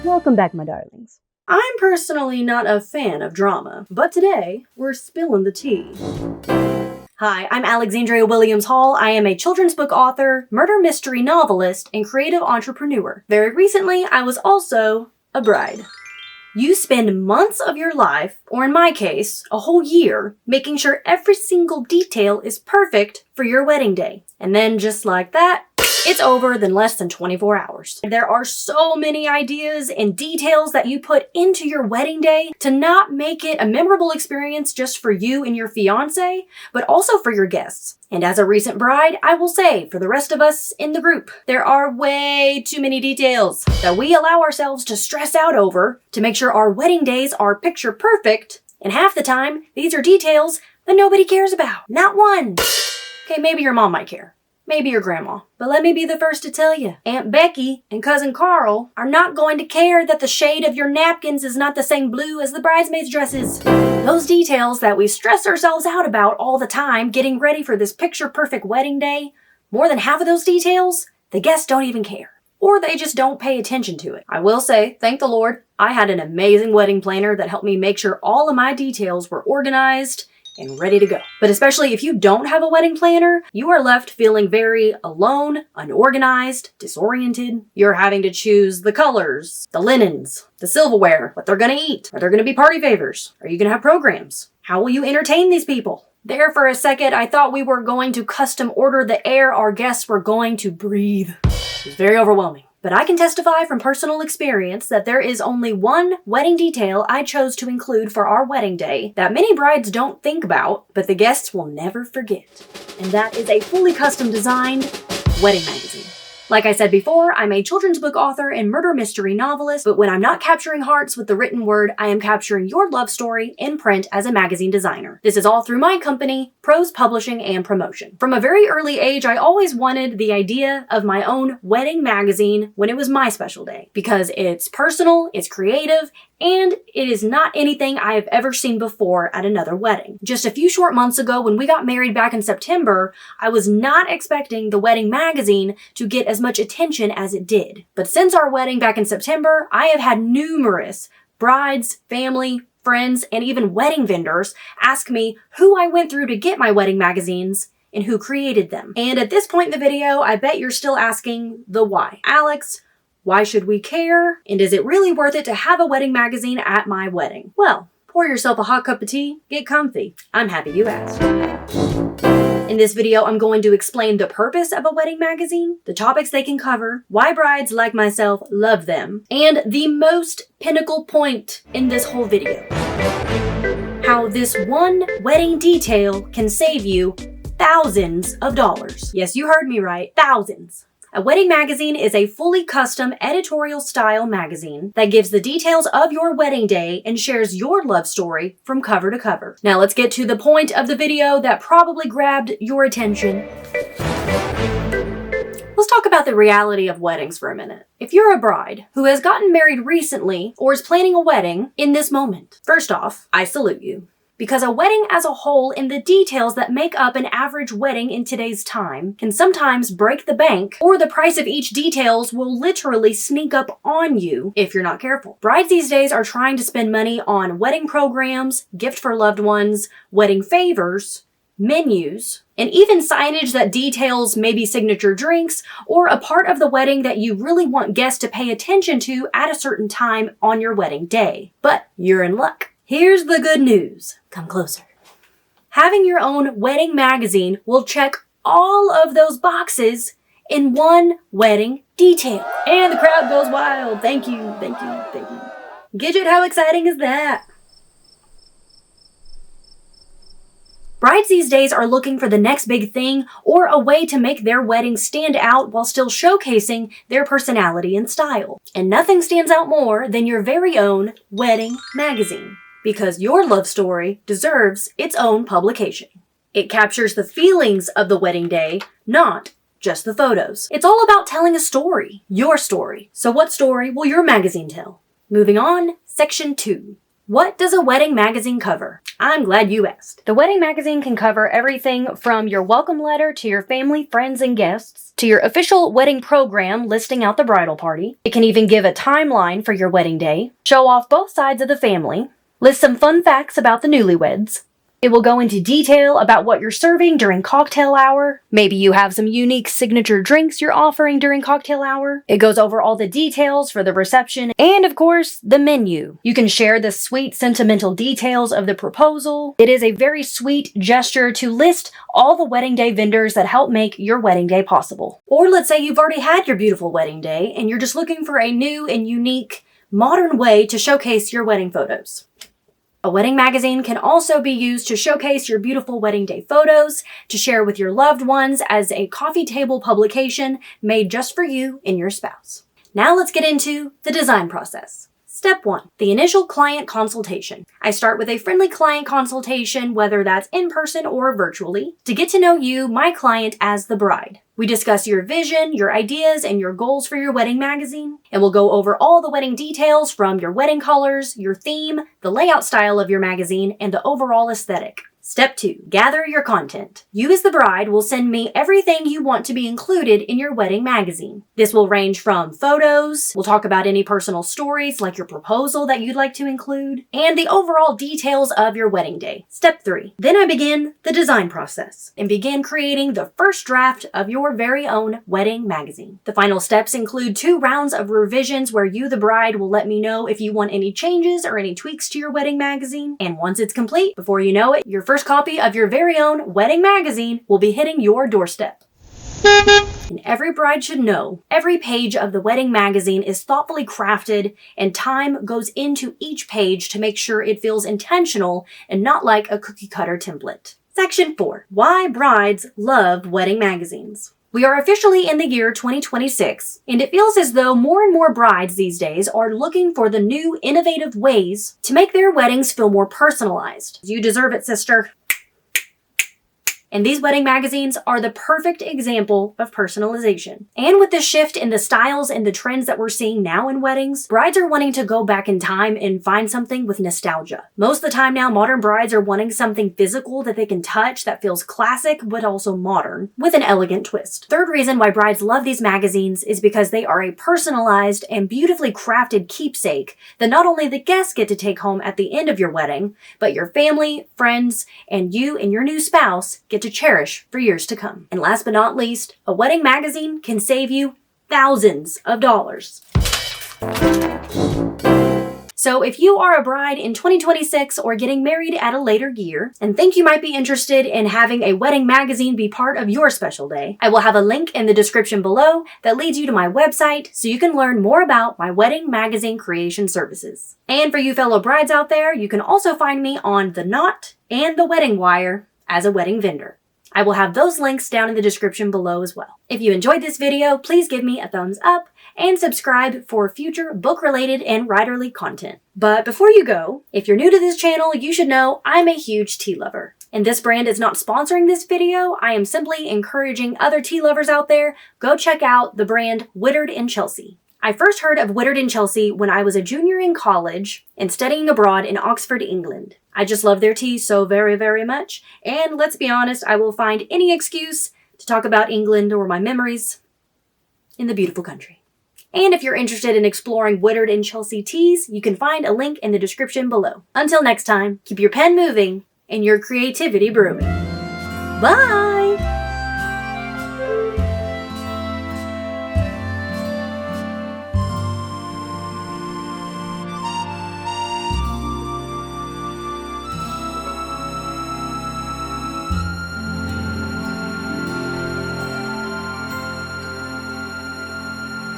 Welcome back, my darlings. I'm personally not a fan of drama, but today we're spilling the tea. Hi, I'm Alexandria Williams Hall. I am a children's book author, murder mystery novelist, and creative entrepreneur. Very recently, I was also a bride. You spend months of your life, or in my case, a whole year, making sure every single detail is perfect for your wedding day. And then just like that, it's over in less than 24 hours. There are so many ideas and details that you put into your wedding day to not make it a memorable experience just for you and your fiance, but also for your guests. And as a recent bride, I will say, for the rest of us in the group, there are way too many details that we allow ourselves to stress out over to make sure our wedding days are picture perfect. And half the time, these are details that nobody cares about. Not one. Okay, maybe your mom might care. Maybe your grandma. But let me be the first to tell you, Aunt Becky and Cousin Carl are not going to care that the shade of your napkins is not the same blue as the bridesmaids' dresses. Those details that we stress ourselves out about all the time getting ready for this picture-perfect wedding day, more than half of those details, the guests don't even care. Or they just don't pay attention to it. I will say, thank the Lord, I had an amazing wedding planner that helped me make sure all of my details were organized and ready to go. But especially if you don't have a wedding planner, you are left feeling very alone, unorganized, disoriented. You're having to choose the colors, the linens, the silverware, what they're gonna eat. Are there gonna be party favors? Are you gonna have programs? How will you entertain these people? There for a second, I thought we were going to custom order the air our guests were going to breathe. It was very overwhelming. But I can testify from personal experience that there is only one wedding detail I chose to include for our wedding day that many brides don't think about, but the guests will never forget. And that is a fully custom designed wedding magazine. Like I said before, I'm a children's book author and murder mystery novelist, but when I'm not capturing hearts with the written word, I am capturing your love story in print as a magazine designer. This is all through my company, Prose Publishing and Promotion. From a very early age, I always wanted the idea of my own wedding magazine when it was my special day, because it's personal, it's creative, and it is not anything I have ever seen before at another wedding. Just a few short months ago, when we got married back in September, I was not expecting the wedding magazine to get as much attention as it did. But since our wedding back in September, I have had numerous brides, family, friends, and even wedding vendors ask me who I went through to get my wedding magazines and who created them. And at this point in the video, I bet you're still asking the why. Alex, why should we care? And is it really worth it to have a wedding magazine at my wedding? Well, pour yourself a hot cup of tea, get comfy. I'm happy you asked. In this video, I'm going to explain the purpose of a wedding magazine, the topics they can cover, why brides like myself love them, and the most pinnacle point in this whole video. How this one wedding detail can save you thousands of dollars. Yes, you heard me right, thousands. A wedding magazine is a fully custom editorial style magazine that gives the details of your wedding day and shares your love story from cover to cover. Now let's get to the point of the video that probably grabbed your attention. Let's talk about the reality of weddings for a minute. If you're a bride who has gotten married recently or is planning a wedding in this moment, first off, I salute you. Because a wedding as a whole and the details that make up an average wedding in today's time can sometimes break the bank, or the price of each details will literally sneak up on you if you're not careful. Brides these days are trying to spend money on wedding programs, gift for loved ones, wedding favors, menus, and even signage that details maybe signature drinks or a part of the wedding that you really want guests to pay attention to at a certain time on your wedding day. But you're in luck. Here's the good news. Come closer. Having your own wedding magazine will check all of those boxes in one wedding detail. And the crowd goes wild. Thank you, thank you, thank you. Gidget, how exciting is that? Brides these days are looking for the next big thing or a way to make their wedding stand out while still showcasing their personality and style. And nothing stands out more than your very own wedding magazine, because your love story deserves its own publication. It captures the feelings of the wedding day, not just the photos. It's all about telling a story, your story. So what story will your magazine tell? Moving on, section 2. What does a wedding magazine cover? I'm glad you asked. The wedding magazine can cover everything from your welcome letter to your family, friends, and guests, to your official wedding program listing out the bridal party. It can even give a timeline for your wedding day, show off both sides of the family, list some fun facts about the newlyweds. It will go into detail about what you're serving during cocktail hour. Maybe you have some unique signature drinks you're offering during cocktail hour. It goes over all the details for the reception and, of course, the menu. You can share the sweet, sentimental details of the proposal. It is a very sweet gesture to list all the wedding day vendors that help make your wedding day possible. Or let's say you've already had your beautiful wedding day and you're just looking for a new and unique, modern way to showcase your wedding photos. A wedding magazine can also be used to showcase your beautiful wedding day photos, to share with your loved ones as a coffee table publication made just for you and your spouse. Now let's get into the design process. Step 1, the initial client consultation. I start with a friendly client consultation, whether that's in person or virtually, to get to know you, my client, as the bride. We discuss your vision, your ideas, and your goals for your wedding magazine, and we'll go over all the wedding details from your wedding colors, your theme, the layout style of your magazine, and the overall aesthetic. Step 2, gather your content. You as the bride will send me everything you want to be included in your wedding magazine. This will range from photos, we'll talk about any personal stories like your proposal that you'd like to include, and the overall details of your wedding day. Step 3, then I begin the design process and begin creating the first draft of your very own wedding magazine. The final steps include 2 rounds of revisions where you, the bride, will let me know if you want any changes or any tweaks to your wedding magazine. And once it's complete, before you know it, your first copy of your very own wedding magazine will be hitting your doorstep. And every bride should know, every page of the wedding magazine is thoughtfully crafted and time goes into each page to make sure it feels intentional and not like a cookie-cutter template. Section 4. Why brides love wedding magazines. We are officially in the year 2026, and it feels as though more and more brides these days are looking for the new, innovative ways to make their weddings feel more personalized. You deserve it, sister. And these wedding magazines are the perfect example of personalization. And with the shift in the styles and the trends that we're seeing now in weddings, brides are wanting to go back in time and find something with nostalgia. Most of the time now, modern brides are wanting something physical that they can touch that feels classic but also modern, with an elegant twist. Third reason why brides love these magazines is because they are a personalized and beautifully crafted keepsake that not only the guests get to take home at the end of your wedding, but your family, friends, and you and your new spouse get to cherish for years to come. And last but not least, a wedding magazine can save you thousands of dollars. So if you are a bride in 2026 or getting married at a later year and think you might be interested in having a wedding magazine be part of your special day, I will have a link in the description below that leads you to my website so you can learn more about my wedding magazine creation services. And for you fellow brides out there, you can also find me on The Knot and The Wedding Wire as a wedding vendor. I will have those links down in the description below as well. If you enjoyed this video, please give me a thumbs up and subscribe for future book-related and writerly content. But before you go, if you're new to this channel, you should know I'm a huge tea lover. And this brand is not sponsoring this video. I am simply encouraging other tea lovers out there, go check out the brand Whittard & Chelsea. I first heard of Whittard & Chelsea when I was a junior in college and studying abroad in Oxford, England. I just love their tea so very, very much. And let's be honest, I will find any excuse to talk about England or my memories in the beautiful country. And if you're interested in exploring Whittard & Chelsea teas, you can find a link in the description below. Until next time, keep your pen moving and your creativity brewing. Bye!